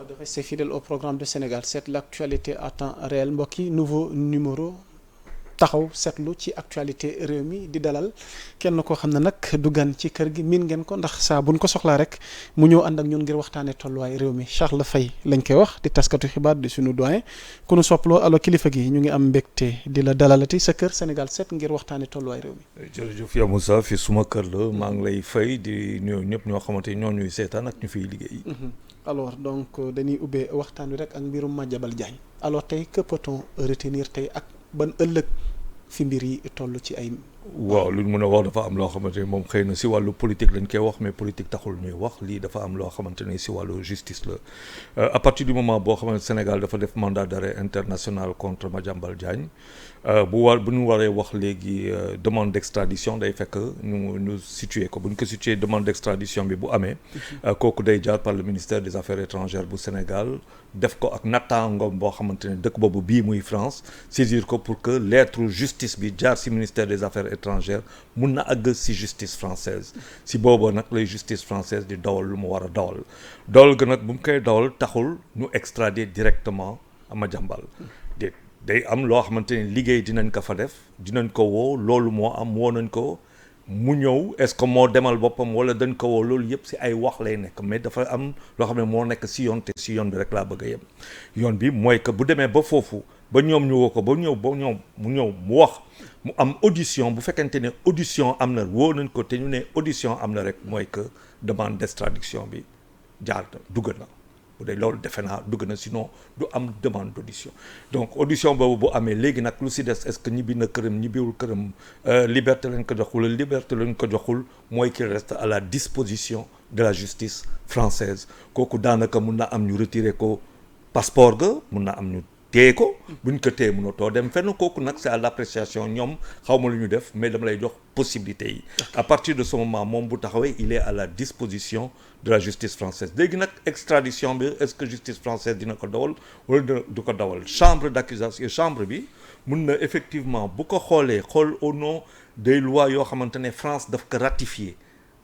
De rester fidèle au programme de Sénégal 7 l'actualité à temps réel mbokk yi nouveau numéro taxaw seetlu ci actualité réew mi di dalal kenn koo xam ne nag du gan ci kër gi miin ngeen ko ndax saa buñ ko soxlaa rek mu ñëw ànd ak ñun ngir waxtaanee tolluwaay réew mi Charles Faye lañ koy wax di taskatu xibaar di suñu doyen ku nu soppaloo allo kilifa gi ñu ngi am mbégte di la dalalati sa kër Sénégal 7 ngir waxtaanee tolluwaay réew mi. jërëjëf yaa Moussa fi suma kër la maa ngi lay fay di nuyu ñëpp ñoo xamante ni ñoo ñuy seetaan ak ñu fiy liggéey. alors donc dañuy ubbee waxtaan wi rek ak mbirum Madiambal Diagne alors tey que peut-on retenir tey ak ban ëllëg fi mbir yi toll ci ay. waaw lu ñu mën a wax dafa am loo xamante ni moom xëy na si wàllu politique lañ koy wax mais politique taxul ñuy wax lii dafa am loo xamante ni si wàllu justice la à partir du moment boo xamante Sénégal dafa def mandat d'arrêt international contre Madiambal Diagne bu ñu waree wax léegi demande d'extradition day fekk ñu situer ko bu ñu ko situer demande d'extradition bi bu amee kooku day jaar par le ministère des affaires étrangères bu Sénégal def ko ak nattaangoom boo xamante ne dëkk boobu bii muy France saisir ko pour que lettre justice bi jaar si ministère des affaires étrangères mun na àgg si justice française si boobu nag lay justice française di dawal lu mu war a dawal ga nag bu mu koy dawal taxul ñu extrader directement Madiambal déet day am loo xamante ne liggéey dinañ ko fa def dinañ ko woo loolu moo am woo nañ ko mu ñëw est-ce que moo demal boppam wala dañ ko woo loolu yëpp si ay wax lay nekk mais dafa am loo xam ne moo nekk si yoon te si yoon bi rek laa bëgg a yem yoon bi mooy que bu demee ba foofu ba ñoom ñu woo ko ba ñëw mu wax mu am audition bu fekkente ne audition am na woo nañ ko te ñu ne audition am na rek mooy que demande d'extradition bi jaar na dugg na bu dee loolu defe naa dugg na sinon du am demande d'audition donc audition boobu bu amee léegi nag lu si des est-ce que ñibbi na këram ñibbiwul këram liberté lañ ko jox wala liberté lañ ko joxul mooy qu'il reste à la disposition de la justice française kooku daanaka mun na am ñu retirer ko passeport ga mun na am ñu téye ko buñ ko téye mënatoo dem fenn kooku nag c'est à l'appréciation ñoom xaw ma lu ñu def mais dama lay jox possibilité yi à partir de ce moment moom bu taxawee il est à la disposition de la justice française léegi nag extradition bi est-ce que justice française dina ko dawal wala du ko dawal chambre d'accusation chambre bi mun na effectivement bu ko xool au nom des lois yoo xamante ne France daf ko ratifier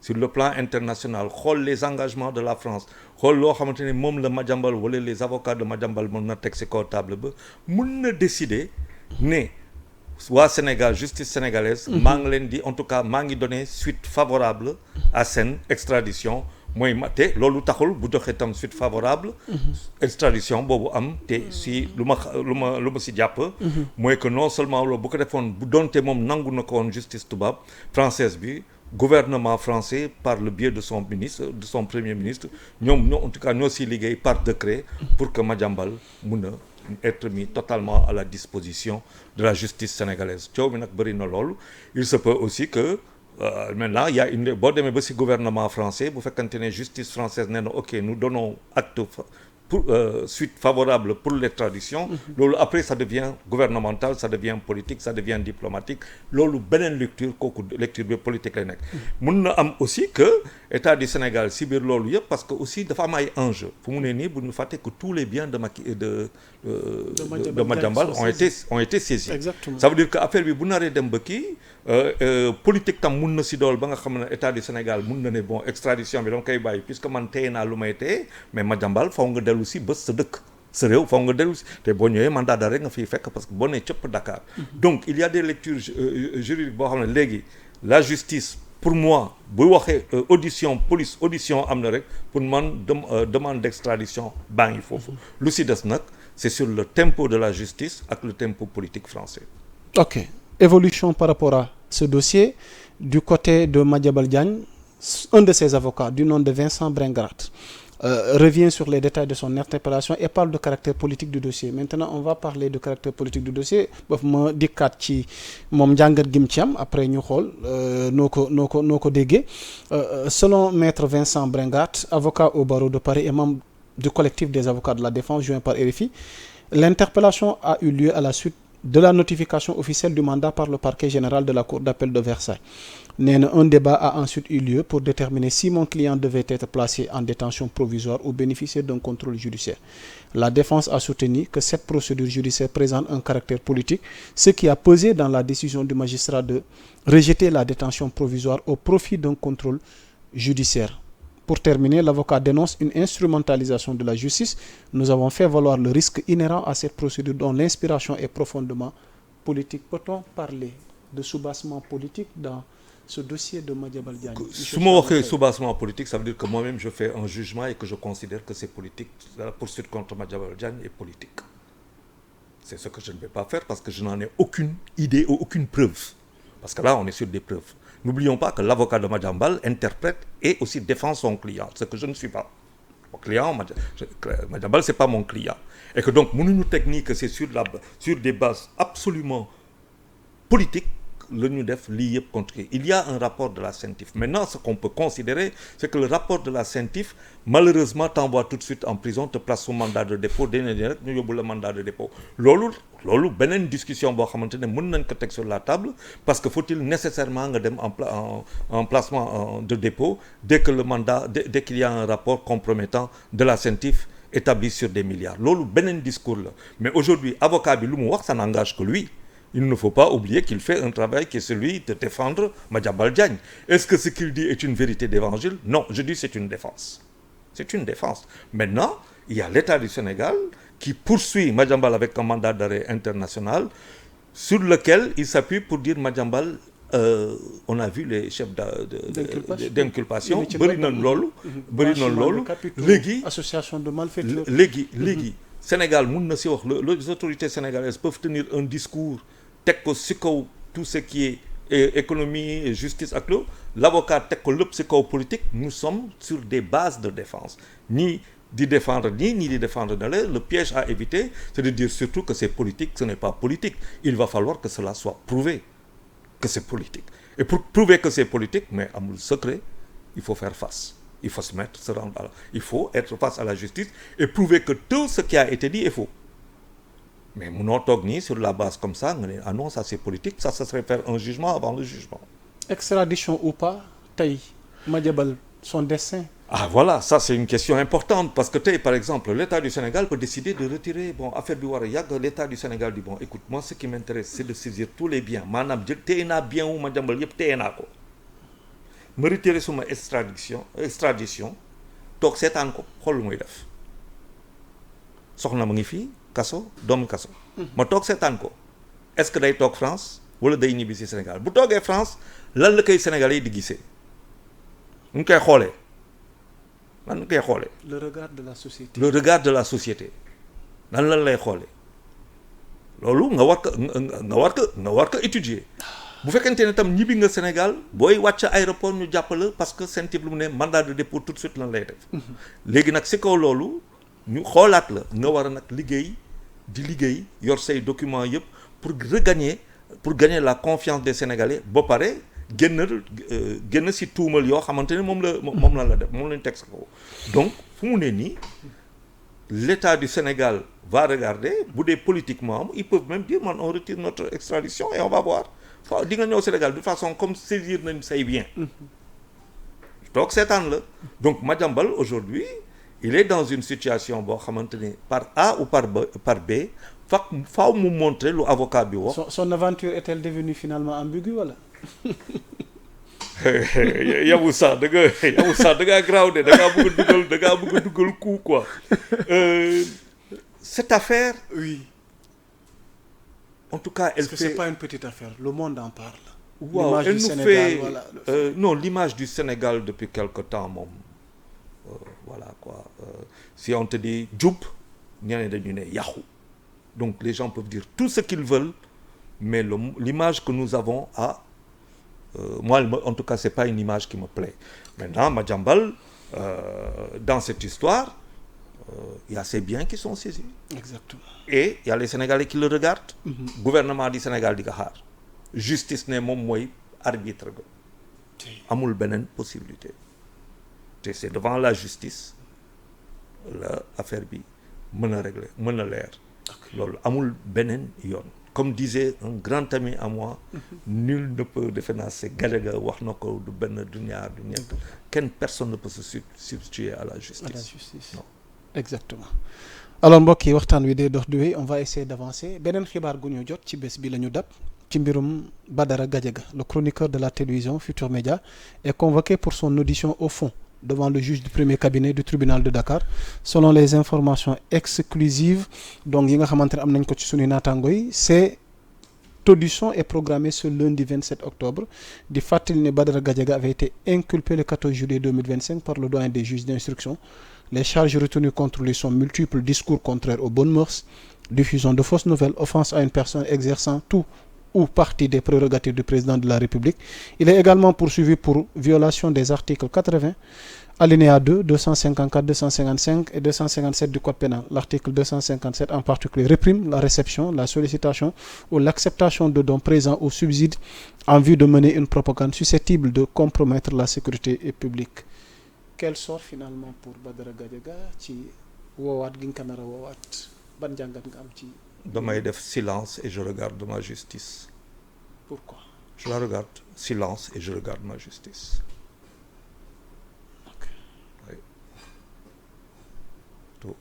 sur le plan international xool les engagements de la France xool loo xamante ne moom la Madiambal wala les avocats de Madiambal mën na teg ci kaw table ba mun na décider ne waa Sénégal justice sénégalaise maa ngi leen di en tout cas maa ngi donner suite favorable à seen extradition mooy te loolu taxul bu joxe tam suite favorable extradition boobu am te si lu ma si jàpp mooy que non seulement loolu bu ko defoon bu doonte moom nangu na ko woon justice tubaab française bi gouvernement français par le biais de son ministre de son premier ministre ñoom en tout cas ñoo si liggéey par décret pour que Madiambal mun a être mis totalement à la disposition de la justice sénégalaise coow bi nag bëri na loolu il se peut aussi que maintenant il y a une boo demee ba si gouvernement français bu fekkante ne justice française nee na ok nous donnons acte pour suite favorable pour l'extradition loolu après ça devient gouvernemental ça devient politique ça devient diplomatique loolu beneen lecture kooku lecture bi politique lay nekk mun na am aussi que état du Sénégal si biir loolu yëpp parce que aussi dafa am ay enjeux fu mu ne nii bu ñu fàtte que tous les biens de Madiambal ont été saisis. Exactement. Ça veut dire que affaire bi bu naree dem ba kii politique tam mun na si dool ba nga xam ne état du Sénégal mun na ne bon extradition bi dama koy bàyyi puisque man téye naa lu may téye mais Madiambal faw nga dellu si bés sa dëkk sa réew faw nga dellu si te boo ñëwee mandat d'arrêt nga fiy fekk parce que boo nee cëpp Dakar donc il y a des lectures juridiques boo xam ne léegi la justice pour moi bu waxee audition am na rek pour man demande d'extradition baa ngi foofu lu si des nag c'est sur le tempo de la justice ak le tempo politique français. Ok, évolution par rapport à ce dossier du côté de Madiambal Diagne, un de ses avocats du nom de Vincent Bringart revient sur les détails de son interpellation et parle de caractère politique du dossier. Maintenant, on va parler de caractère politique du dossier. Baf ma dikkaat ci moom njàngat gi mu ci am après ñu xool noo ko déggee. Selon maître Vincent Bringart, avocat au barreau de Paris et membre du collectif des avocats de la défense joint par RFI, l'interpellation a eu lieu à la suite de la notification officielle du mandat par le parquet général de la cour d'appel de Versailles. Un débat a ensuite eu lieu pour déterminer si mon client devait être placé en détention provisoire ou bénéficier d'un contrôle judiciaire. La défense a soutenu que cette procédure judiciaire présente un caractère politique, ce qui a pesé dans la décision du magistrat de rejeter la détention provisoire au profit d'un contrôle judiciaire. Pour terminer, l'avocat dénonce une instrumentalisation de la justice. Nous avons fait valoir le risque inhérent à cette procédure dont l'inspiration est profondément politique. Peut-on parler de soubassement politique dans ce dossier de Madiambal Diagne? Si moi je soubassement politique, ça veut dire que moi-même je fais un jugement et que je considère que c'est politique. La poursuite contre Madiambal Diagne est politique. C'est ce que je ne vais pas faire parce que je n'en ai aucune idée ou aucune preuve. Parce que là, on est sur des preuves. N'oublions pas que l'avocat de Madiambal interprète et aussi défend son client, ce que je ne suis pas. Mon client, Madiambal, ce n'est pas mon client. Et que donc, mon technique, c'est sur des bases absolument politiques, le NUDEF lié contre. Il y a un rapport de la CENTIF. Maintenant, ce qu'on peut considérer, c'est que le rapport de la CENTIF, malheureusement, t'envoie tout de suite en prison, te place sous mandat de dépôt, nous yobul le mandat de dépôt. Lolo, benen discussion bo xamantene mën nañ ko tek sur la table parce que faut-il nécessairement nga dem en placement de dépôt dès qu'il y a un rapport compromettant de la CENTIF établi sur des milliards. Lolo benen discours là. Mais aujourd'hui, avocat bi lu mu wax ça n'engage que lui. Il ne faut pas oublier qu'il fait un travail qui est celui de défendre Madiambal Diagne. Est-ce que ce qu'il dit est une vérité d'évangile? Non, je dis c'est une défense. C'est une défense. Maintenant, il y a l'État du Sénégal qui poursuit Madiambal avec un mandat d'arrêt international sur lequel il s'appuie pour dire Madiambal, on a vu les chefs d'inculpation, association de malfaiteurs. Sénégal, les autorités sénégalaises peuvent tenir un discours tout ce qui est économie, justice, l'avocat politique, nous sommes sur des bases de défense. Ni d'y défendre ni d'y défendre le piège à éviter, c'est de dire surtout que c'est politique, ce n'est pas politique. Il va falloir que cela soit prouvé que c'est politique. Et pour prouver que c'est politique, mais à mon secret, il faut faire face. Il faut se rendre il faut être face à la justice et prouver que tout ce qui a été dit est faux. Mais mon ni sur la base comme ça, ah non, ça c'est politique, ça serait faire un jugement avant le jugement. Extradition ou pas, Taï, Madiambal, son dessein. Ah voilà, ça c'est une question importante parce que par exemple, l'État du Sénégal peut décider de retirer, affaire du l'État du Sénégal dit, écoute, moi ce qui m'intéresse c'est de saisir tous les biens. Manam, bien ou Madiambal, me retirer sur ma extradition, toog seetaan ko xool lu muy def soxna ma ngi fii kaso doomu kaso ma toog seetaan ko est-ce que day toog France wala day ñibbi si Sénégal bu toogee France lan la koy Sénégalais yi di gisee ñu koy xoolee lan koy xoolee le regard de la société lan lay xoolee loolu nga war ko étudier. Bu fekkente ne tam ñibbi nga Sénégal booy wàcc aéroport ñu jàppale parce que CENTIF lu mu ne mandat de dépôt tout de suite lan lay def léegi nag si kaw loolu ñu xoolaat la nga war a nag liggéey yor say documents yëpp pour gagner la confiance des Sénégalais ba pare génn si tuumal yoo xamante ne moom la def moom lañu teg sa kaw donc fu mu ne nii l'État du Sénégal va regarder bu dee politiquement ils peuvent même dire on retire notre extradition et on va voir. Di nga ñëw Sénégal de toute façon comme saisir nañ say bien toog seetaan la donc Madiambal aujourd'hui il est dans une situation boo xamante ni par A ou par B faaw mu montrer lu avocat bi wax. Son aventure est-elle devenue finalement ambiguë wala. yow sax da ngaa graaw de da ngaa bëgg a dugal coup quoi cette affaire. Oui. En tout cas, Parce que c'est pas une petite affaire. Le monde en parle. Wow, l'image du Sénégal, voilà. Non, l'image du Sénégal depuis quelque temps, voilà quoi. Si on te dit Djoub, Yahoo. Donc les gens peuvent dire tout ce qu'ils veulent, mais l'image que nous avons moi, en tout cas, c'est pas une image qui me plaît. Maintenant, Madiambal, dans cette histoire, il y a ces biens qui sont saisis. Exactement. Et il y a les Sénégalais qui le regardent. Gouvernement du Sénégal di ko xaar. Justice ne moom mooy arbitre ga. Amul beneen possibilité. te c'est devant la justice la affaire bi mën a régler mën a leer. loolu amul beneen yoon. comme disait un grand ami à moi, nul ne peut defe naa c'est Gadiaga wax na ko du benn du ñaar du ñett kenn personne ne peut se substituer à la justice. À la justice. Non. Exactement. Alors mbokk yi waxtaan wi day dox di wéy on va essayer d'avancer beneen xibaar gu ñu jot ci bés bi la ñu dab ci mbirum Badara Gadiaga le chroniqueur de la télévision Futurs Médias est convoqué pour son audition au fond devant le juge du premier cabinet du tribunal de Dakar selon les informations exclusives donc yi nga xamante ne am nañ ko ci suñu naataango yi cette audition est programmée ce lundi 27 octobre di fàttali ne Badara Gadiaga avait été inculpé le 14 juillet 2025 par le doyen des juges d'instruction. Les charges retenues contre lui sont multiples: discours contraires aux bonnes mœurs, diffusion de fausses nouvelles, offense à une personne exerçant tout ou partie des prérogatives du président de la République. Il est également poursuivi pour violation des articles 80, alinéa 2, 254, 255 et 257 du Code pénal. L'article 257 en particulier réprime la réception, la sollicitation ou l'acceptation de dons, présents ou subsides en vue de mener une propagande susceptible de compromettre la sécurité publique. Quel sort finalement pour Badara Gadiaga ci woowaat gi nga ko nar a woowaat ban jàngat nga am ci. damay def silence et je regarde ma justice. Pourquoi? Je la regarde, silence et je regarde ma justice. Ok. Oui. Tout.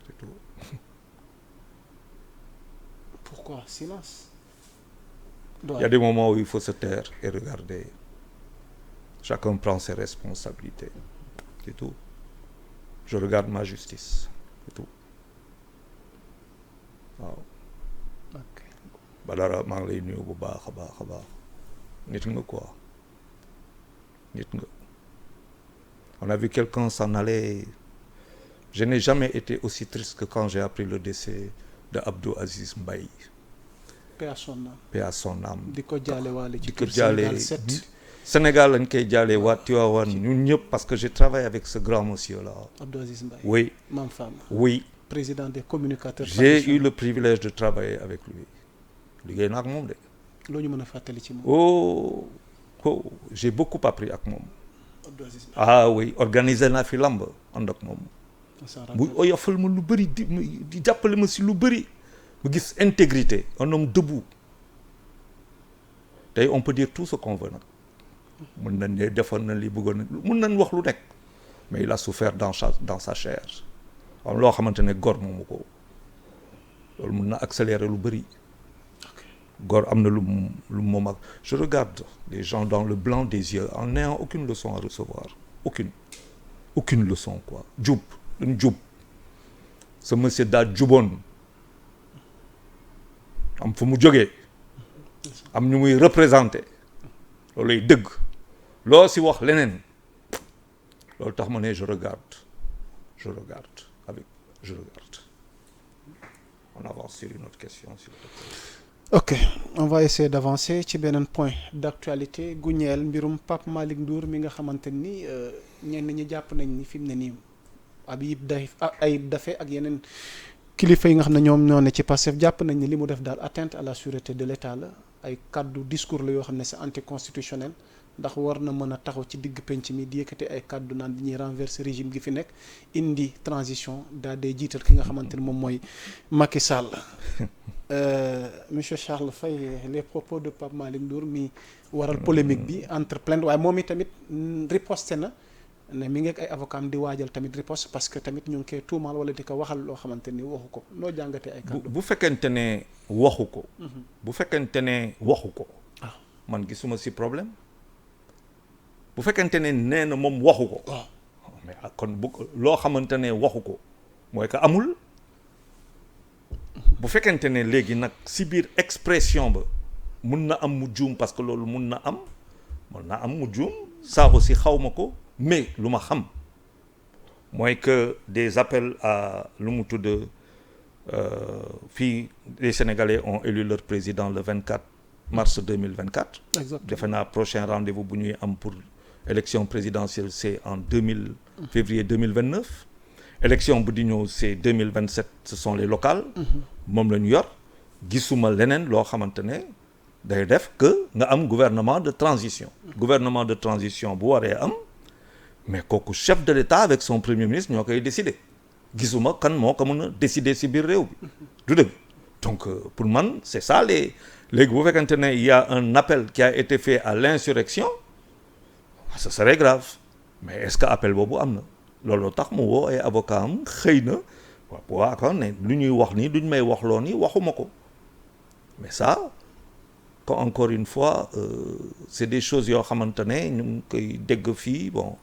C'est tout. Pourquoi silence? Il y a des moments où il faut se taire et regarder. Chacun prend ses responsabilités. C'est tout. Je regarde ma justice. C'est tout. waaw. Ok. Badara maa ngi lay nuyu bu baax a baax a baax. Nit nga quoi. Nit nga. On a vu quelqu'un s'en aller. Je n'ai jamais été aussi triste que quand j'ai appris le décès de Abdou Aziz Mbaye. Paix à son âme. Paix à son âme. di ko jaale waale ci di ko kër jaale Sénégal 7. Sénégal lañ koy jaale waa Tivaouane ñun ñëpp parce que j'ai travaillé avec ce grand monsieur là. Abdou Aziz Mbaye. Oui. Mam Fama. Oui. Président des communicateurs. J'ai eu le privilège de travailler avec lui. liggéey na ak moom de. loo ñu mën a fàttali ci moom. oh j'ai beaucoup appris ak moom. Abdou Aziz Mbaye. Ah oui organiser naa fi lamb ànd ak moom. muy oyofal ma lu bëri di jàppale ma si lu bëri. mu gis intégrité un homme debout. tey on peut dire tout ce qu'on veut nag. mën nañ ne defoon na li bëggoon na mën nañ wax lu nekk. mais il a souffert dans sa chair. am loo xamante ne góor moomu ko. loolu mën na accélérer lu bëri. góor am na lu moom ak je regarde les gens dans le blanc des yeux en n'ayant aucune leçon à recevoir aucune leçon quoi jub dañ jub ce monsieur daa juboon am fu mu jógee am ñu muy représenté loolu lay dëgg loo si wax leneen loolu tax ma ne je regarde on avance sur une autre question s'il te plaît. Ok on va essayer d'avancer ci beneen point d'actualité gu ñeel mbirum Pape Malick Ndour mi nga xamante ni ñenn ñi jàpp nañ ni fi mu ne nii Ayib Daffé ak yeneen kilifa yi nga xam ne ñoom ñoo ne ci Pastef jàpp nañ ni li mu def daal atteinte à la sûreté de l'État la ay kaddu discours la yoo xam ne c'est anticonstitutionnel ndax war na mën a taxaw ci digg penc mi di yëkkati ay kaddu naan dañuy renverser régime gi fi nekk indi transition daal day jiital ki nga xamante ni moom mooy Macky Sall. Monsieur Charles Faye les propos de Pape Malick Ndour mi waral polémique bi entre plainte waaye moom i tamit riposté na ne mi ngi ak ay avocat am di waajal tamit riposte parce que tamit ñu ngi koy tuumaal wala di ko waxal loo xamante ni waxu ko noo jàngatee ay kaddu. bu fekkente ne waxu ko. bu fekkente ne waxu ko. man gisuma si problème. bu fekkente ne nee na moom waxu ko. waaw mais kon bu loo xamante ne waxu ko mooy que amul. bu fekkente ne léegi nag si biir expression ba mun na am mu juum parce que loolu mun na am mu juum ça aussi xaw ma ko mais lu ma xam mooy que des appels à lu mu tudd fii les Sénégalais ont élu leur président le 24 mars 2024. exactement defe naa prochain rendez-vous bu ñuy am pour élection présidentielle c'est en février 2029. élection bu di ñëw c'est 2027 ce sont les locales. moom la ñu yor gisuma leneen loo xamante ne day def que nga am gouvernement de transition. gouvernement de transition bu waree am mais kooku chef de l'État avec son premier ministre ñoo koy décider gisuma kan moo ko mën a décider ci biir réew bi du dëgg donc pour man c'est ça léegi bu fekkente ne il y a un appel qui a été fait à l'insurrection ce serait grave mais est-ce que appel boobu am na loolu tax mu woo ay avocat am xëy na waa kon ne lu ñuy wax nii duñ may wax loo nii waxuma ko mais ça quand encore une fois c'est des choses yoo xamante ne ñu ngi koy dégg fii bon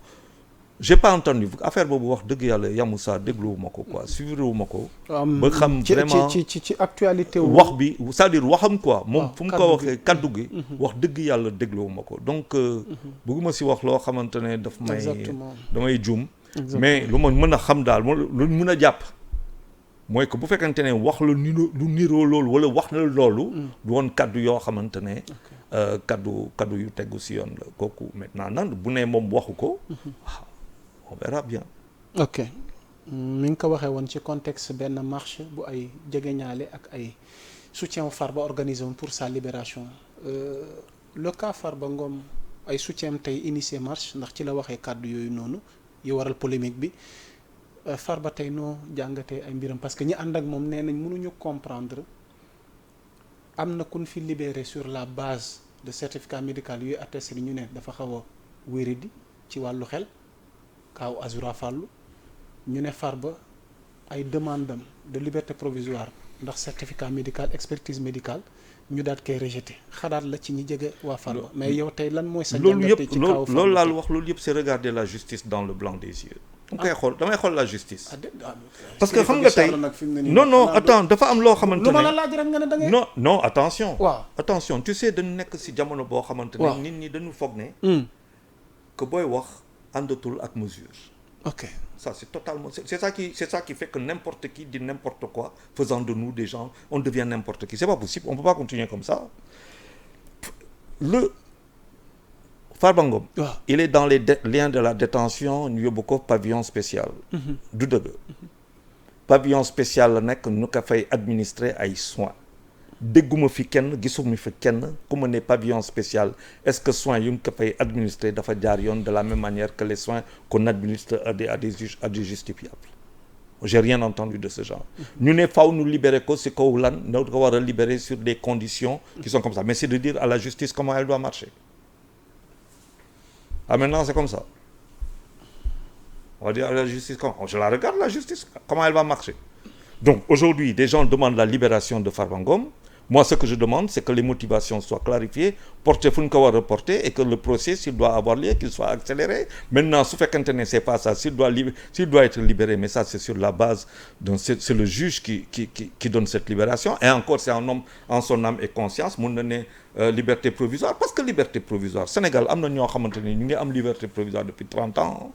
j'ai pas entendu affaire boobu wax dëgg yàlla Yamoussa dégluwuma ko quoi suivriwuma ko ba xam vraiment ci actualité wax bi c'est-à-dire waxam quoi moom fu mu ko waxee kaddu gi wax dëgg yàlla dégluwuma ko donc bëgguma si wax loo xamante ne daf may damay juum mais lu ma mën a xam daal lu mën a jàpp mooy que bu fekkente ne wax lu niroo loolu wala wax na loolu du woon kaddu yoo xamante ne kaddu yu tegu si yoon la kooku maintenant nan bu ne moom waxu ko waaw on verra bien. ok mi ngi ko waxee woon ci contexte benn marche bu ay jegeñaale ak ay soutien Farba organisé woon pour sa libération le cas Farba Ngom ay soutien tey initié marche ndax ci la waxee kàddu yooyu noonu yi waral polémique bi Farba tey noo jàngatee ay mbiram parce que ñi ànd ak moom nee nañ mënuñu comprendre am na kun fi libéré sur la base de certificat médical yuy attesté ñu ne dafa xaw a wéridi ci wàllu xel. kaaw Azura Fallou ñu ne Farba ay demande de liberté provisoire ndax certificat médical expertise médicale ñu daal koy rejeté xalaat la ci ñi jege waa Farba mais yow tey lan mooy sa jàngate ci kaaw Farba loolu laal wax loolu yëpp c'est regarder la justice dans le blanc des yeux damay xool la justice parce que xam nga tey non attends dafa am loo xamante ne lu ma la laaj rek nga ne da ngay non attention waaw attention tu sais dañu nekk ci jamono boo xamante ne nit ñi dañu foog ne que booy wax àndatul ak mesure. ok ça c'est totalement c'est ça qui fait que n'importe qui dit n'importe quoi faisant de nous des gens on devient n'importe qui c'est pas possible on peut pas continuer comme ça le Farba Ngom il est dans les liens de la détention ñu yóbbu ko pavillon spécial du dëgg pavillon spécial la nekk ñu ko fay administrer ay soins dégguma fi kenn gisuma fi kenn ku ma ne pavillon spécial est-ce que soins yu ñu ko fay administrer dafa jaar yoon de la même manière que les soins qu'on administre à des justifiables j'ai rien entendu de ce genre ñu ne faw ñu libérer ko si kaw lan na ko war a libérer sur des conditions qui sont comme ça mais c'est de dire à la justice comment elle doit marcher maintenant c'est comme ça on va dire à la justice comment je la regarde la justice comment elle va marcher donc aujourd'hui des gens demandent la libération de Farba Ngom. Moi, ce que je demande, c'est que les motivations soient clarifiées, porter fu ñu ko war a reporter et que le procès, s'il doit avoir lieu, qu'il soit accéléré. Maintenant, su fekkente ne c'est pas ça, s'il doit être libéré, mais ça, c'est sur la base, donc c'est le juge qui donne cette libération. Et encore, c'est un homme en son âme et conscience, mun na ne liberté provisoire. Parce que liberté provisoire, Sénégal, am na ñoo xamante ne ñu ngi am liberté provisoire depuis 30 ans.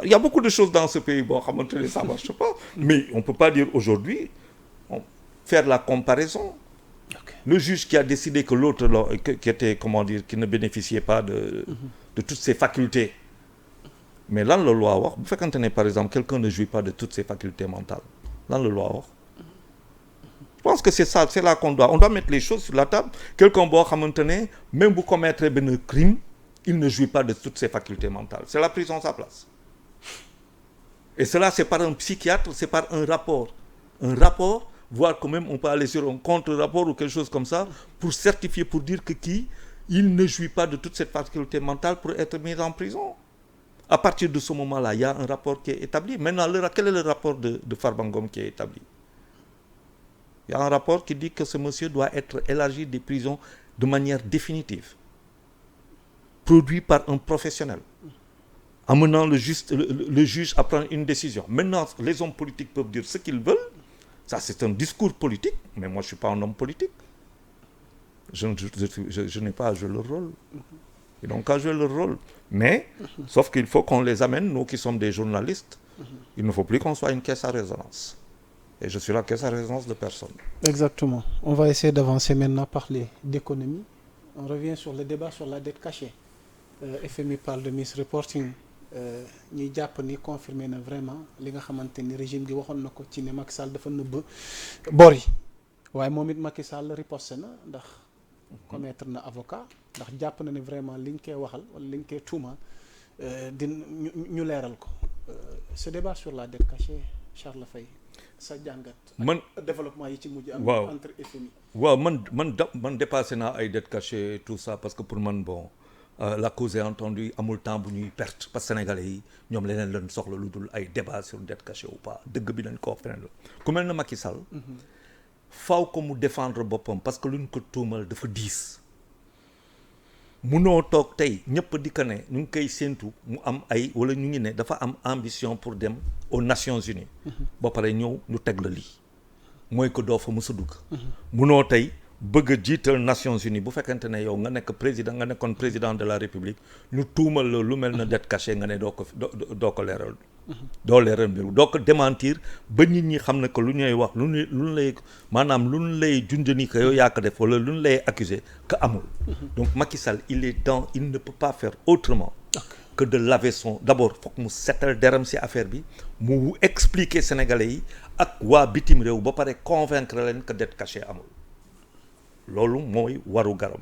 Il y a beaucoup de choses dans ce pays, bon, xamante ne ça marche pas. Mais on peut pas dire aujourd'hui, faire la comparaison. Okay. Le juge qui a décidé que l'autre qui était comment dire qui ne bénéficiait pas de toutes ses facultés mais lan la loi wax bu fekkante ne par exemple quelqu'un ne jouit pas de toutes ses facultés mentales lan la loi wax je pense que c'est là qu'on doit mettre les choses sur la table quelqu'un boo xamante ne même bu commettre benn crime il ne jouit pas de toutes ses facultés mentales c'est la prison sa place et cela c'est par un psychiatre c'est par un rapport voire quand même on peut aller sur un contre-rapport ou quelque chose comme ça pour certifier, pour dire que il ne jouit pas de toute cette faculté mentale pour être mis en prison. À partir de ce moment-là, il y a un rapport qui est établi. Maintenant, quel est le rapport de Farba Ngom qui est établi? Il y a un rapport qui dit que ce monsieur doit être élargi des prisons de manière définitive, produit par un professionnel, amenant le juge à prendre une décision. Maintenant, les hommes politiques peuvent dire ce qu'ils veulent. Ça, c'est un discours politique, mais moi, je ne suis pas un homme politique. Je n'ai pas à jouer leur rôle. Ils n'ont qu'à jouer leur rôle. Mais, sauf qu'il faut qu'on les amène, nous qui sommes des journalistes, il ne faut plus qu'on soit une caisse à résonance. Et je suis la caisse à résonance de personne. Exactement. On va essayer d'avancer maintenant, parler d'économie. On revient sur le débat sur la dette cachée. FMI parle de misreporting. ñuy jàpp ni confirmé na vraiment li nga xamante ni régime gi waxoon na ko ci ne Macky Sall dafa nëbb bor yi waaye moom it Macky Sall riposté na ndax commettre na avocat ndax jàpp na ne vraiment liñ koy waxal wala liñ koy tuumaal ñu leeral ko ce débat sur la dette cachée Charles Faye sa jàngat. man développement yi ci mujj am. waaw entre FMI. waaw man dépassé naa ay dettes cachées tout ça parce que pour man bon la cause est entendue amul temps bu ñuy perte parce que sénégalais yi ñoom leneen lañ soxla lu dul ay débat sur dette cachée ou pas dëgg bi nañ ko wax feneen la ku mel na Macky Sall. faaw ko mu défendre boppam parce que lu ñu ko tuumal dafa diis. munoo toog tey ñëpp di ko ne ñu ngi koy séentu mu am ay wala ñu ngi ne dafa am ambition pour dem aux Nations Unies. ba pare ñëw ñu teg la lii. mooy que doo fa mës a dugg. munoo tey bëgg a jiital Nations Unies bu fekkente ne yow nga nekkoon président de la République ñu tuumal la lu mel na dette cachée nga ne doo ko leeral. doo leeral mbir doo ko démentir ba nit ñi xam ne que lu ñuy wax lu ñu lay maanaam lu ñu lay junjani que yow yaa ko def wala lu ñu lay accuser que amul. donc Macky Sall il ne peut pas faire autrement. que de laver d'abord foog mu setal deram ci affaire bi mu expliquer sénégalais yi ak waa bitim réew ba pare convaincre leen que dette cachée amul. loolu mooy waru garam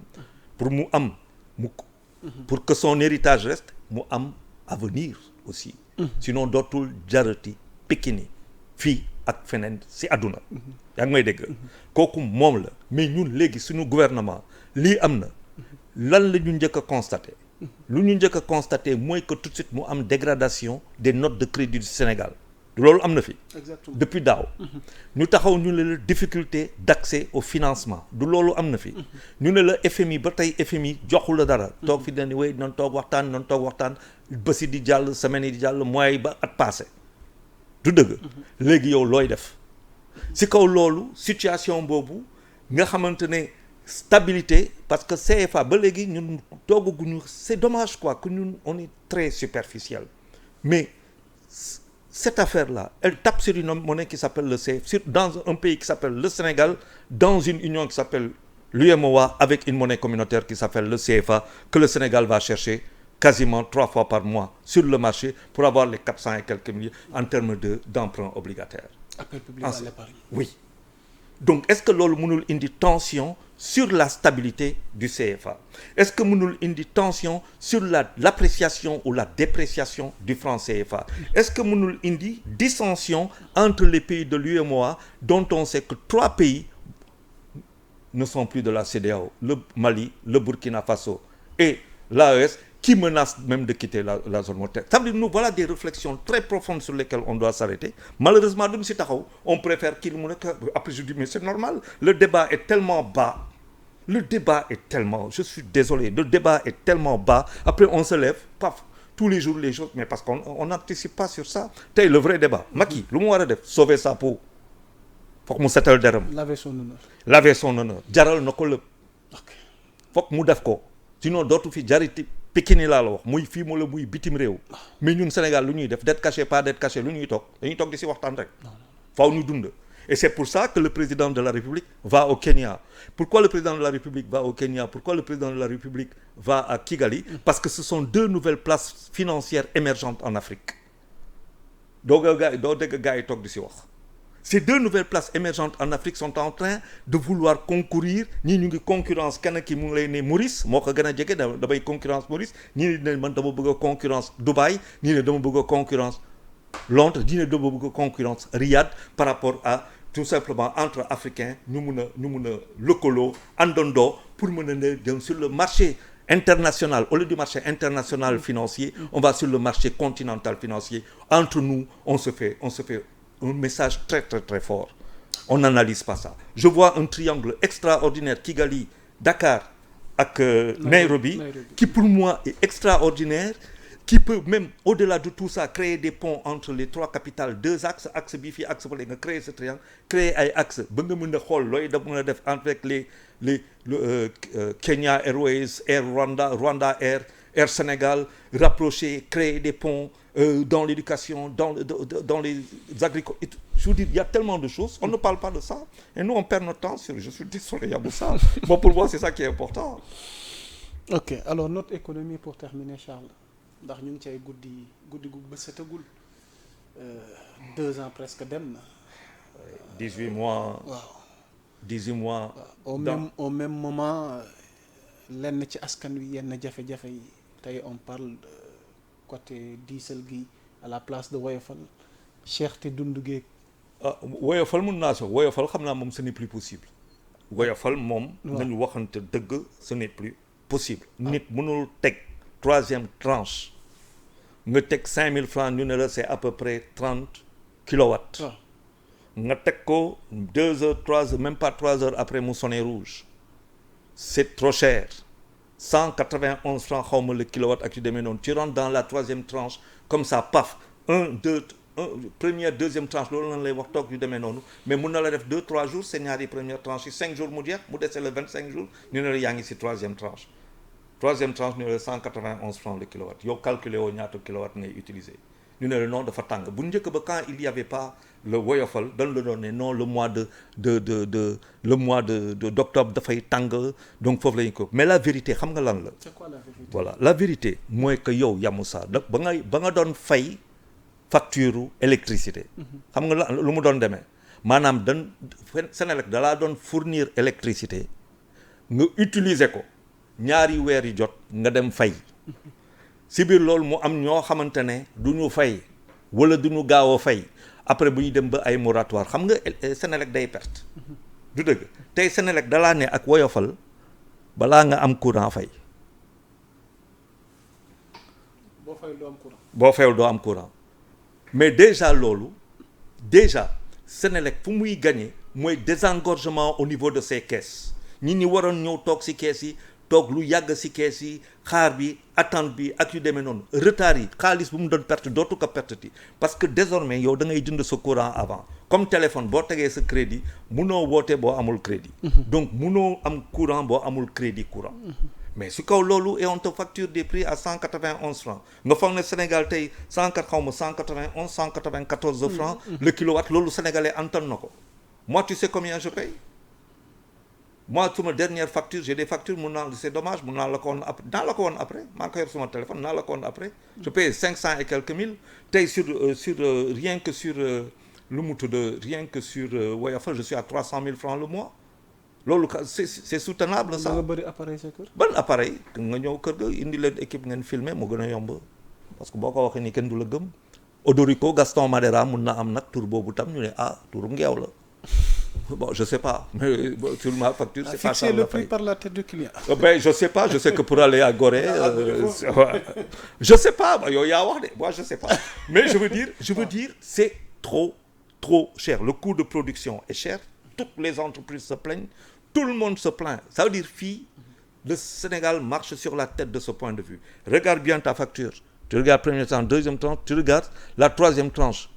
pour que son héritage reste mu am avenir aussi. sinon dootul jarati Pikini fii ak feneen ci àdduna. yaa ngi may dégg. kooku moom la mais ñun léegi suñu gouvernement lii am na lan la ñu njëkk a constaté. lu ñu njëkk a constaté mooy que tout de suite mu am dégradation des notes de crédit du Sénégal loolu am na fi. Exactement. depuis daaw. ñu taxaw ñu ne la difficulté d'accès au financement du loolu am na fi. ñu ne la FMI ba tey FMI joxul la dara. toog fi dañuy wéy noonu toog waxtaan bés yi di jàll semaine yi di jàll mois yi ba at passé du dëgg. léegi yow looy def. si kaw loolu situation boobu nga xamante ne stabilité parce que CFA ba léegi ñun toogaguñu c'est dommage quoi que ñun on est très superficiel mais cette affaire-là elle tape sur une monnaie qui s'appelle le CFA dans un pays qui s'appelle le Sénégal dans une union qui s'appelle l'UEMOA avec une monnaie communautaire qui s'appelle le CFA que le Sénégal va chercher quasiment 3 fois par mois sur le marché pour avoir les 400 et quelques millions en termes d'emprunt obligataire. Appel public à l'épargne. Oui. Donc est-ce que loolu mënul indi tension sur la stabilité du CFA? Est-ce que mënul indi tension sur l'appréciation ou la dépréciation du franc CFA? Est-ce que mënul indi dissension entre les pays de l'UEMOA dont on sait que 3 pays ne sont plus de la CEDEAO, le Mali, le Burkina Faso et l'AES qui menacent même de quitter la zone monétaire. Ça veut dire nous voilà des réflexions très profondes sur lesquelles on doit s'arrêter. Malheureusement, duñ si taxaw on préfère qu'il mu nekk après je dis mais c'est normal. Le débat est tellement bas. Je suis désolé, le débat est tellement bas. Après on se lève, paf, tous les jours les choses mais parce qu'on n'anticipe pas sur ça. Tey le vrai débat. Macky lu mu war a def sauver sa peau. Foog mu setal deram. laver son honneur. jaral na ko lépp. foog mu def ko. Sinon dootu fi jariti Pikini laa la wax muy fii mu la muy bitim réew. mais ñun Sénégal lu ñuy def dette cachée pas dette cachée lu ñuy toog dañuy toog di si waxtaan rek. faaw ñu dund. Et c'est pour ça que le président de la République va au Kenya. Pourquoi le président de la République va au Kenya? Pourquoi le président de la République va à Kigali? Parce que ce sont 2 nouvelles places financières émergentes en Afrique. doo dégg gars yi toog di si wax. Ces 2 nouvelles places émergentes en Afrique sont en train de vouloir concourir ñii ñu ngi concurrence kenn ki mu ngi lay ne Maurice moo ko gën a jege damay concurrence Maurice ñii ne man dama bëgg a concurrence Dubaï ñii ne dama bëgg a concurrence Londres ñii ne dama bëgg a concurrence Riyad par rapport à tout simplement entre africains ñu mun a lëkkaloo àndandoo pour mën a ne dem sur le marché international au lieu du marché international financier on va sur le marché continental financier entre nous on se fait un message très très très fort. On n'analyse pas ça. Je vois un triangle extraordinaire Kigali, Dakar ak Nairobi qui pour moi est extraordinaire qui peut même au-delà de tout ça créer des ponts entre les 3 capitales 2 axes axe bi fii axe bële nga créer ce triangle créer ay axes ba nga mën a xool looy da mën a def avec les Kenya Airways Air Rwanda Air Sénégal rapprocher créer des ponts dans l'éducation, dans les agricultures. Je vous dis, il y a tellement de choses. On ne parle pas de ça. Et nous, on perd notre temps sur... Je suis désolé, Yaboussa. Bon, pour moi, c'est ça qui est important. Ok. Alors, notre économie, pour terminer, Charles. Ndax ñu ngi cay guddi gu ba setagul 2 ans presque dem na. 18 mois. waaw 18 mois. Au même moment lenn ci askan wi yenn jafe-jafe yi tey on parle côté diisal gi à la place de woyofal cherté dundu geeg. woyofal mun naa sax woyofal xam naa moom ce n'est plus possible. woyofal moom. nañu waxante dëgg ce n'est plus possible. nit mënul teg 3e tranche nga teg 5000 francs ñu ne la c'est à peu près 30 kilowatts. nga teg ko 2 heures 3 heures même pas 3 heures après mu sonné rouge. c'est trop cher. 191 francs xaw ma le kilowatt ak yu demee noonu tu rentres dans la 3e tranche comme ça paf 1 2 première 2e tranche loolu lan lay wax toog yu demee noonu mais mun na la def 2 3 jours c'est ñaari première tranche yi 5 jours mu jeex mu dese le 25 jours ñu ne la yaa ngi si 3e tranche 3e tranche ñu ne la 191 francs le kilowatt yow calculer woo ñaata kilowatt ngay utiliser ñu ne la non dafa tàng bu njëkk ba quand il y avait pas le woyofal dañ la doon ne non le mois d'octobre dafay tàng donc foofu la ñu ko mais la vérité xam nga lan la. C'est quoi la vérité? Voilà la vérité mooy que yow Yamoussa da ba nga doon fay facture électricité. xam nga la lu mu doon demee maanaam Senelec da laa doon fournir électricité nga utiliser ko ñaari weer yi jot nga dem fay. si biir loolu mu am ñoo xamante ne du ñu fay wala du ñu gaaw a fay après bu ñu dem ba ay moratoire xam nga Senelec day perte. du dëgg tey Senelec dalaa ne ak woyofal balaa nga am courant fay. boo fayul doo am courant. boo fayul doo am courant mais déjà loolu Senelec fu muy gagner mooy désengorgement au niveau de ses caisses ñi waroon ñëw toog si caisse yi. toog lu yàgg ci kees yi xaar bi attente bi ak yu demee noonu retard yi xaalis bu mu doon perte dootu ko perte ti parce que désormais yow da ngay jënd sa courant avant comme téléphone boo tegee sa crédit munoo woote boo amul crédit. donc munoo am courant boo amul crédit courant. mais su kaw loolu et on te facture des prix à 191 francs nga foog ne Sénégal tey 191 194 francs le kilowatt loolu sénégalais antan na ko moi tu sais combien je paye. moi suma dernière facture j'ai des factures mun naa c'est dommage mun naa la ko woon après maa ngi ko yor suma téléphone naa la ko woon après je paye 500 et quelques mille tey sur rien que sur lu mu tudd rien que sur woyofal je suis à 300 000 francs le mois loolu c'est soutenable ça. nga bëri appareil sa kër. ban appareil nga ñëw kër ga indi leen équipe ngeen filmer moo gën a yomb parce que boo ko waxee ni kenn du la gëm Odorico Gaston Madera mun na am nag tur boobu tam ñu ne turu ngeew la. Bon, je sais pas, mais sur ma facture, c'est pas ça. Fixer le prix par la tête du client. Je sais pas, je sais que pour aller à Gorée, je sais pas, moi je sais pas. Mais je veux dire, c'est trop cher. Le coût de production est cher, toutes les entreprises se plaignent, tout le monde se plaint. Ça veut dire, le Sénégal marche sur la tête de ce point de vue. Regarde bien ta facture. Tu regardes première tranche, deuxième tranche, tu regardes la 3e tranche.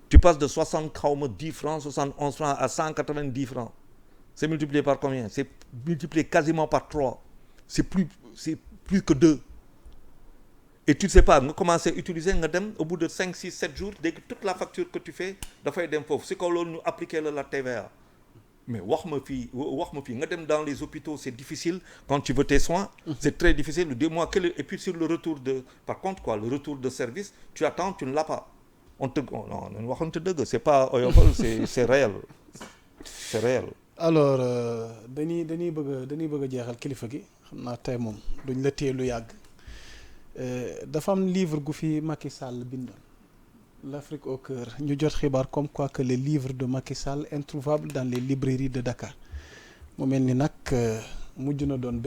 Tu passes de 10 francs, 71 francs à 190 francs. C'est multiplié par combien? C'est multiplié quasiment par 3. C'est plus que 2. Et tu ne sais pas, on commence à utiliser au bout de 5, 6, 7 jours, dès que toute la facture que tu fais, c'est comme nous appliquer la TVA. Mais dans les hôpitaux, c'est difficile quand tu veux tes soins. C'est très difficile. Et puis sur le retour par contre, le retour de service, tu attends, tu ne l'as pas. C'est pas c'est réel. C'est réel. Alors dañuy bëgg a jeexal kilifa gi xam naa tey moom duñ la téye lu yàgg dafa am livre gu fi Macky Sall bindoon l'Afrique au cœur ñu jot xibaar comme quoi que le livre de Macky Sall introuvable dans les librairies de Dakar mu mel ni nag mujj na doon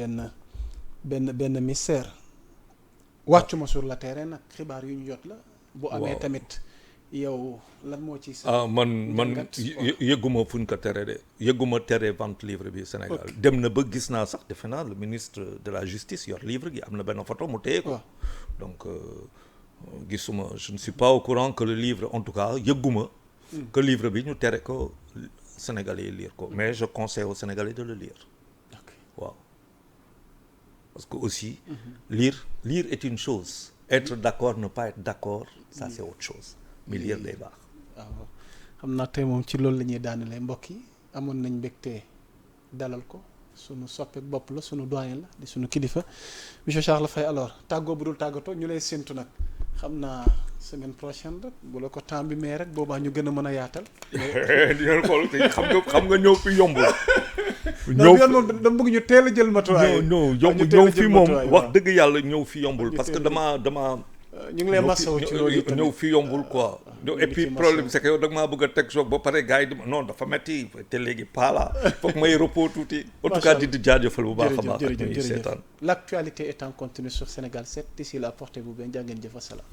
benn mystère wàccuma sur le terrain nag xibaar yu ñu jot la. bu amee tamit. yow lan moo ci man yëgguma fuñ ko tere de yëgguma tere vente livre bi Sénégal dem na ba gis naa sax defe naa le ministre de la justice yor livre gi am na benn photo mu téye ko donc gisuma je ne suis pas au courant que le livre en tout cas yëgguma que livre bi ñu tere ko Sénégalais yi lire ko mais je conseille aux Sénégalais de le lire waaw parce que aussi lire est une chose être d'accord ne pas être d'accord ça c'est autre chose mais lire day baax. waaw xam naa tey moom ci loolu la ñuy daanelee mbokk yi amoon nañ mbégte dalal ko sunu soppeek bopp la sunu doyen la di sunu kilifa monsieur Charles Faye alors tàggoo bu dul tàggatoo ñu lay séntu nag xam naa semaine prochaine rek bu la ko temps bi mais rek boobaa ñu gën a mën a yaatal. dinañ xool xam nga ñëw fi yombul. ñëw moom dama bëgg ñu teel a jël matuwaay. ñëw fi moom wax dëgg yàlla ñëw fi yombul parce que dama ñu ngi lay masawu ci loolu tamit ñëw fi yombul quoi. et puis problème c'est que yow da nga maa bëgg a teg choc ba pare gars yi di non dafa metti te léegi paala foog may repos tuuti. en tout cas di jaajëfal bu baax a baax. jërëjëf l'actualité est en continu sur Sénégal 7 d'ici là portez-vous bien jaa ngeen jëf asalaam.